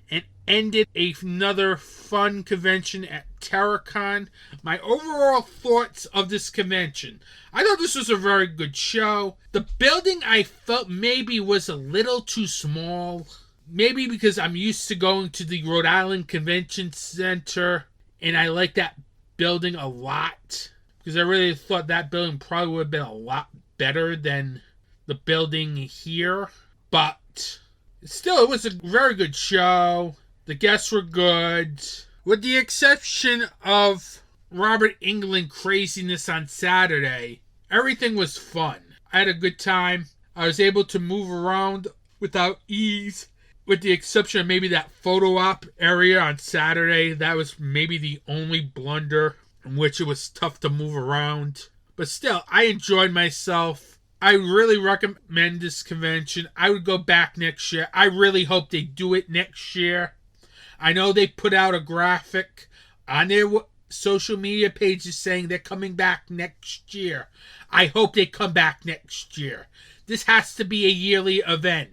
and ended another fun convention at TerraCon. My overall thoughts of this convention. I thought this was a very good show. The building I felt maybe was a little too small. Maybe because I'm used to going to the Rhode Island Convention Center, and I like that building a lot. Because I really thought that building probably would have been a lot better than the building here. But still, it was a very good show. The guests were good. With the exception of Robert Englund craziness on Saturday, everything was fun. I had a good time. I was able to move around without ease. With the exception of maybe that photo op area on Saturday. That was maybe the only blunder in which it was tough to move around. But still, I enjoyed myself. I really recommend this convention. I would go back next year. I really hope they do it next year. I know they put out a graphic on their social media pages saying they're coming back next year. I hope they come back next year. This has to be a yearly event.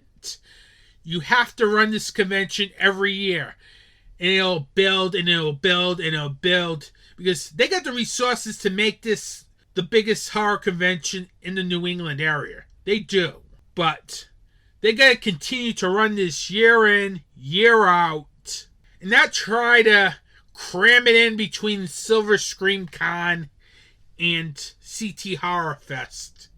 You have to run this convention every year. And it'll build and it'll build and it'll build. Because they got the resources to make this the biggest horror convention in the New England area. They do. But they got to continue to run this year in, year out. And not try to cram it in between Silver Scream Con and CT Horror Fest.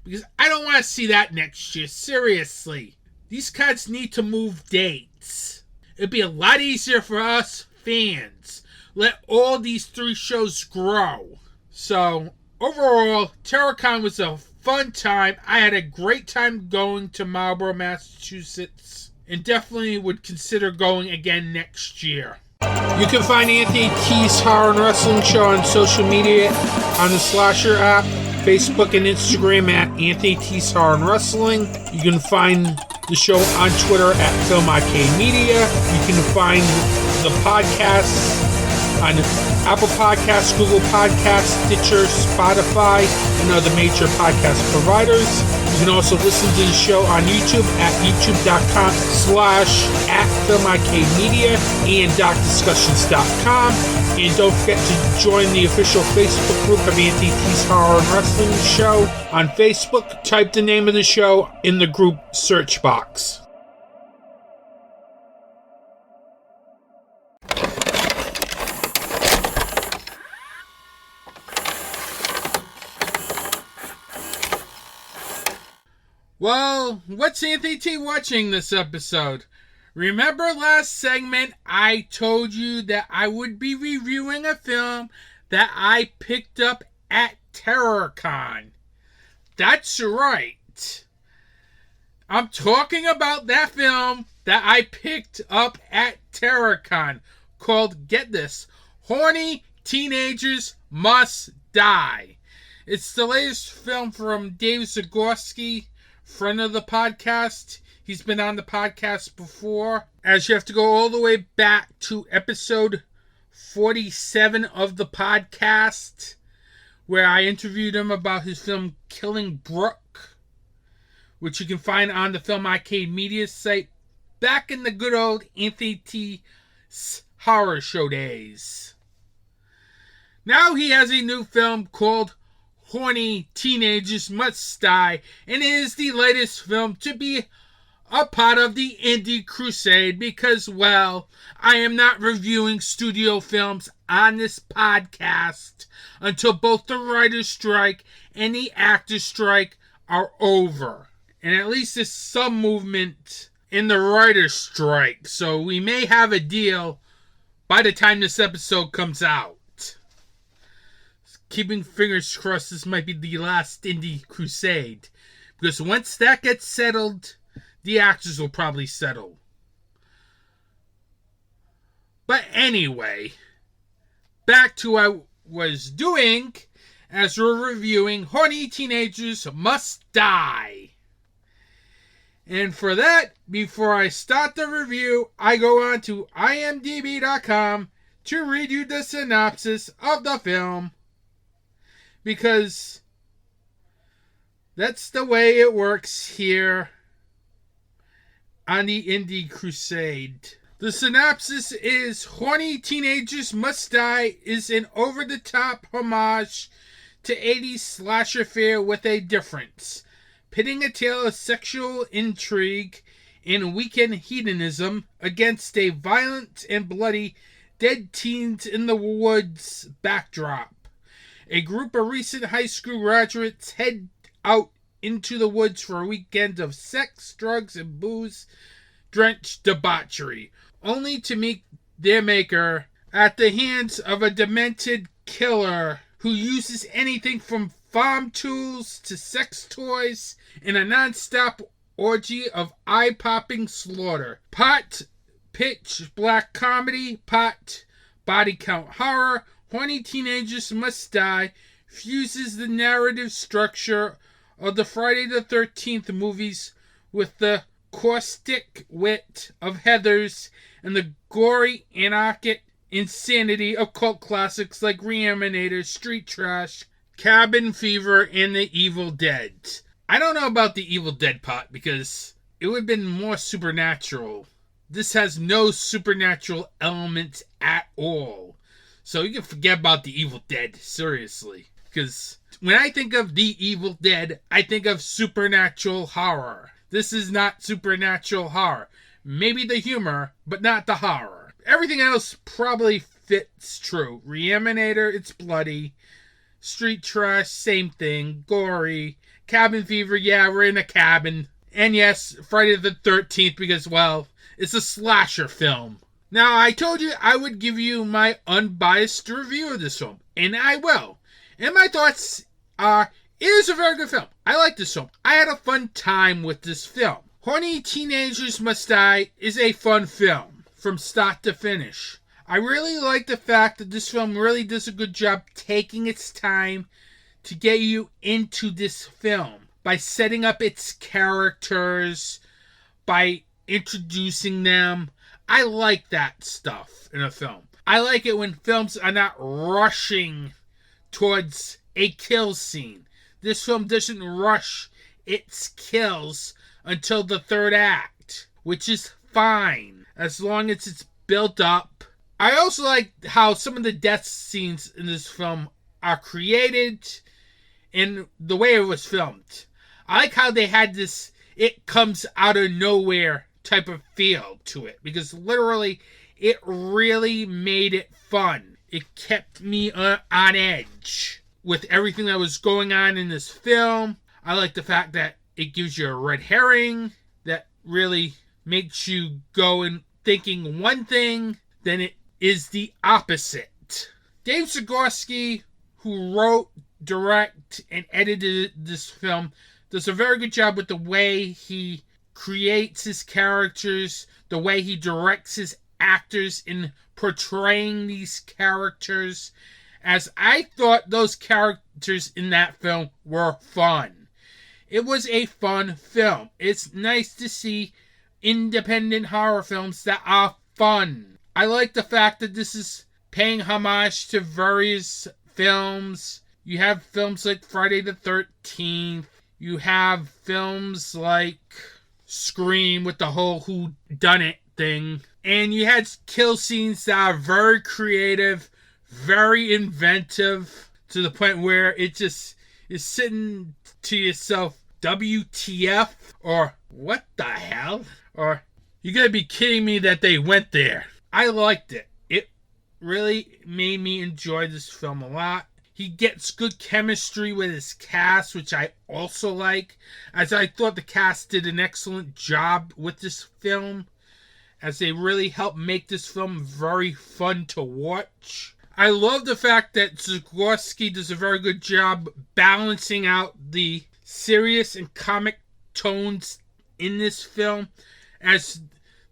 Because I don't want to see that next year. Seriously. These cats need to move dates. It'd be a lot easier for us fans. Let all these 3 shows grow. So, overall, TerraCon was a fun time. I had a great time going to Marlborough, Massachusetts. And definitely would consider going again next year. You can find Anthony T's Horror and Wrestling Show on social media on the Slasher app, Facebook and Instagram at Anthony T's Horror and Wrestling. You can find the show on Twitter at FilmIKMedia. You can find the podcast on Apple Podcasts, Google Podcasts, Stitcher, Spotify, and other major podcast providers. You can also listen to the show on YouTube at youtube.com/@FilmIKMedia and DocDiscussions.com. And don't forget to join the official Facebook group of Anthony T's Horror and Wrestling Show on Facebook. Type the name of the show in the group search box. Well, what's Anthony T watching this episode? Remember last segment I told you that I would be reviewing a film that I picked up at TerraCon. That's right. I'm talking about that film that I picked up at TerraCon called, get this, Horny Teenagers Must Die. It's the latest film from Dave Zagorski, friend of the podcast. He's been on the podcast before, as you have to go all the way back to episode 47 of the podcast, where I interviewed him about his film Killing Brooke, which you can find on the Film Arcade Media site back in the good old Anthony T Horror Show days. Now he has a new film called Horny Teenagers Must Die, and it is the latest film to be a part of the Indie Crusade because, well, I am not reviewing studio films on this podcast until both the writer's strike and the actor's strike are over. And at least there's some movement in the writer's strike, so we may have a deal by the time this episode comes out. Keeping fingers crossed this might be the last Indie Crusade, Because once that gets settled, the actors will probably settle. But anyway, back to what I was doing as we're reviewing Horny Teenagers Must Die. And for that, before I start the review, I go on to imdb.com to read you the synopsis of the film. Because that's the way it works here on the Indie Crusade. The synopsis is Horny Teenagers Must Die is an over-the-top homage to 80s slasher fare with a difference, pitting a tale of sexual intrigue and weekend hedonism against a violent and bloody dead teens in the woods backdrop. A group of recent high school graduates head out into the woods for a weekend of sex, drugs, and booze-drenched debauchery, only to meet their maker at the hands of a demented killer who uses anything from farm tools to sex toys in a non-stop orgy of eye-popping slaughter. Pot pitch black comedy, pot body count horror, Horny Teenagers Must Die fuses the narrative structure of the Friday the 13th movies with the caustic wit of Heathers and the gory anarchic insanity of cult classics like Reanimator, Street Trash, Cabin Fever, and The Evil Dead. I don't know about The Evil Dead part because it would have been more supernatural. This has no supernatural elements at all. So you can forget about The Evil Dead, seriously. Because when I think of The Evil Dead, I think of supernatural horror. This is not supernatural horror. Maybe the humor, but not the horror. Everything else probably fits true. Reanimator, it's bloody. Street Trash, same thing. Gory. Cabin Fever, yeah, we're in a cabin. And yes, Friday the 13th because, well, it's a slasher film. Now, I told you I would give you my unbiased review of this film, and I will. And my thoughts are, it is a very good film. I like this film. I had a fun time with this film. Horny Teenagers Must Die is a fun film from start to finish. I really like the fact that this film really does a good job taking its time to get you into this film by setting up its characters, by introducing them. I like that stuff in a film. I like it when films are not rushing towards a kill scene. This film doesn't rush its kills until the third act, which is fine as long as it's built up. I also like how some of the death scenes in this film are created and the way it was filmed. I like how they had this it comes out of nowhere type of feel to it, because literally it really made it fun. It kept me on edge with everything that was going on in this film. I like the fact that it gives you a red herring that really makes you go in thinking one thing, then it is the opposite. Dave Zagorski, who wrote, directed, and edited this film, does a very good job with the way he creates his characters, the way he directs his actors in portraying these characters, as I thought those characters in that film were fun. It was a fun film. It's nice to see independent horror films that are fun. I like the fact that this is paying homage to various films. You have films like Friday the 13th. You have films like Scream with the whole whodunit thing. And you had kill scenes that are very creative, very inventive, to the point where it just is sitting to yourself, WTF? Or what the hell? Or you gotta be kidding me that they went there. I liked it. It really made me enjoy this film a lot. He gets good chemistry with his cast, which I also like, as I thought the cast did an excellent job with this film, as they really helped make this film very fun to watch. I love the fact that Zagorski does a very good job balancing out the serious and comic tones in this film, as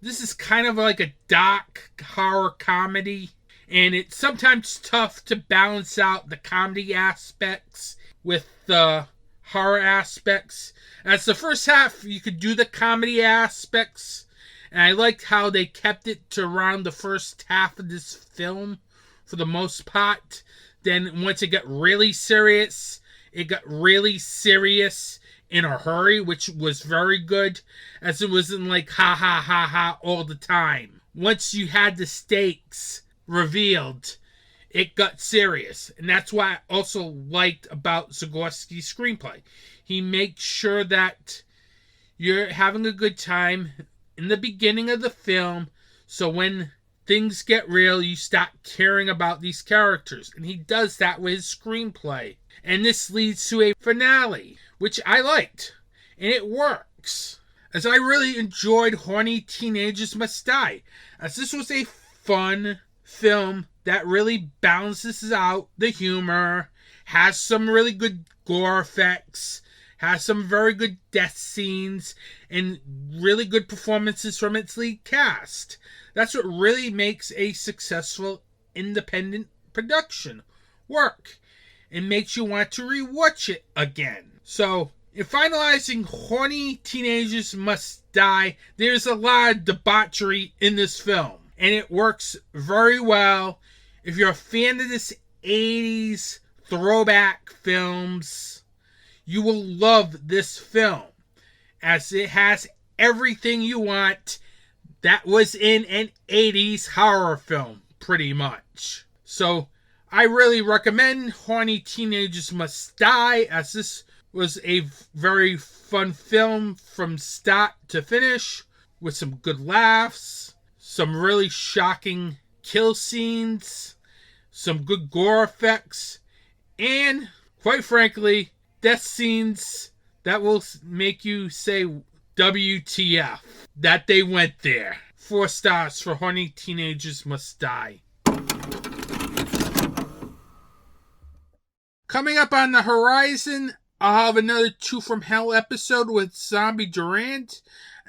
this is kind of like a dark horror comedy, and it's sometimes tough to balance out the comedy aspects with the horror aspects. As the first half, you could do the comedy aspects, and I liked how they kept it to around the first half of this film for the most part. Then once it got really serious, it got really serious in a hurry, which was very good, as it wasn't like ha ha ha ha all the time. Once you had the stakes revealed, it got serious. And that's what I also liked about Zagorski's screenplay. He makes sure that you're having a good time in the beginning of the film, so when things get real, you start caring about these characters. And he does that with his screenplay. And this leads to a finale, which I liked. And it works. As I really enjoyed Horny Teenagers Must Die, as this was a fun film that really balances out the humor, has some really good gore effects, has some very good death scenes, and really good performances from its lead cast. That's what really makes a successful independent production work. It makes you want to rewatch it again. So, in finalizing Horny Teenagers Must Die, there's a lot of debauchery in this film, and it works very well. If you're a fan of this 80s throwback films, you will love this film, as it has everything you want that was in an 80s horror film, pretty much. So, I really recommend Horny Teenagers Must Die, as this was a very fun film from start to finish, with some good laughs, some really shocking kill scenes, some good gore effects, and, quite frankly, death scenes that will make you say WTF, that they went there. 4 stars for Horny Teenagers Must Die. Coming up on the horizon, I'll have another 2 from Hell episode with Zombie Durant,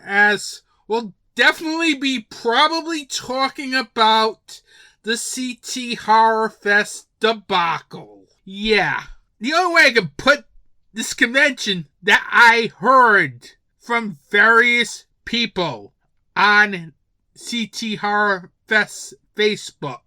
as we'll definitely be probably talking about the CT Horror Fest debacle. Yeah, the only way I can put this convention that I heard from various people on CT Horror Fest Facebook,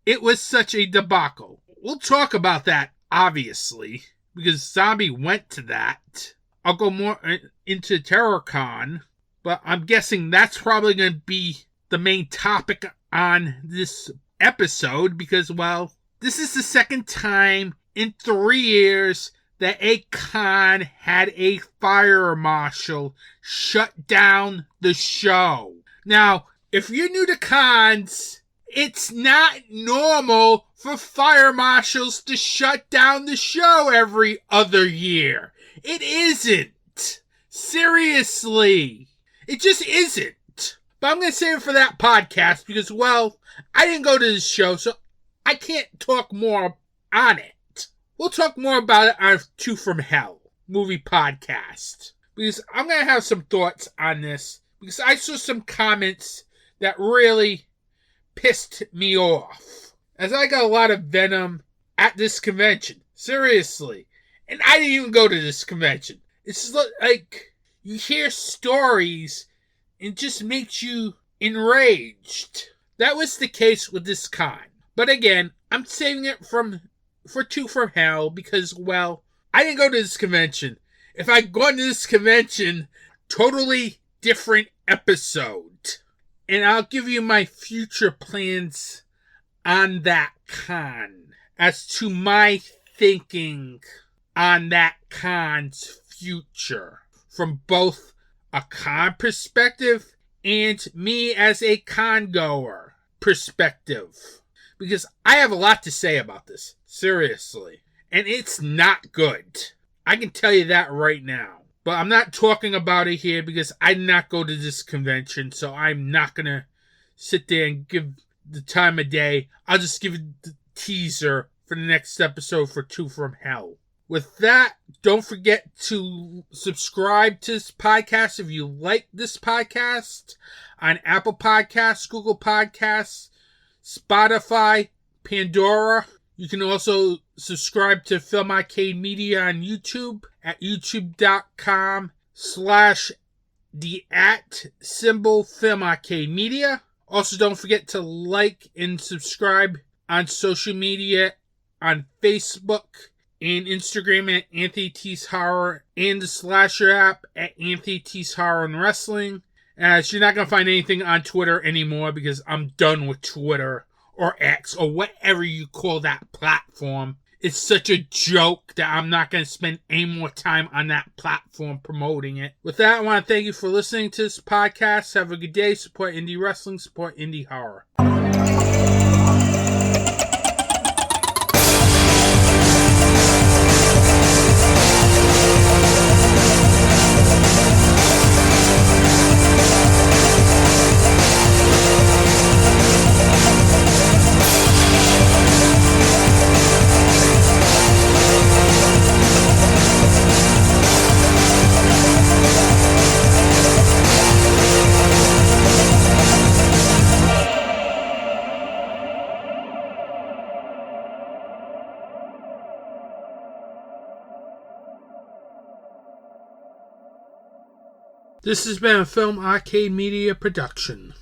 it was such a debacle. We'll talk about that, obviously, because Zombie went to that. I'll go more into TerrorCon, but I'm guessing that's probably going to be the main topic on this episode, because, well, this is the second time in 3 years that a con had a fire marshal shut down the show. Now, if you're new to cons, it's not normal for fire marshals to shut down the show every other year. It isn't. Seriously. It just isn't. But I'm going to save it for that podcast because, well, I didn't go to this show, so I can't talk more on it. We'll talk more about it on 2 from Hell movie podcast, because I'm going to have some thoughts on this, because I saw some comments that really pissed me off, as I got a lot of venom at this convention. Seriously. And I didn't even go to this convention. It's like you hear stories and it just makes you enraged. That was the case with this con. But again, I'm saving it for 2 from Hell because, well, I didn't go to this convention. If I'd gone to this convention, totally different episode. And I'll give you my future plans on that con, as to my thinking on that con's future, from both a con perspective and me as a con goer perspective. Because I have a lot to say about this, seriously. And it's not good. I can tell you that right now. But I'm not talking about it here because I did not go to this convention, so I'm not going to sit there and give the time of day. I'll just give it the teaser for the next episode for 2 from Hell. With that, don't forget to subscribe to this podcast if you like this podcast on Apple Podcasts, Google Podcasts, Spotify, Pandora. You can also subscribe to Film Arcade Media on YouTube at youtube.com/the Film Arcade Media. Also, don't forget to like and subscribe on social media on Facebook and Instagram at Anthony T's Horror and the Slasher app at Anthony T's Horror and Wrestling. As you're not going to find anything on Twitter anymore because I'm done with Twitter or X or whatever you call that platform. It's such a joke that I'm not going to spend any more time on that platform promoting it. With that, I want to thank you for listening to this podcast. Have a good day. Support indie wrestling. Support indie horror. This has been a Film Arcade Media production.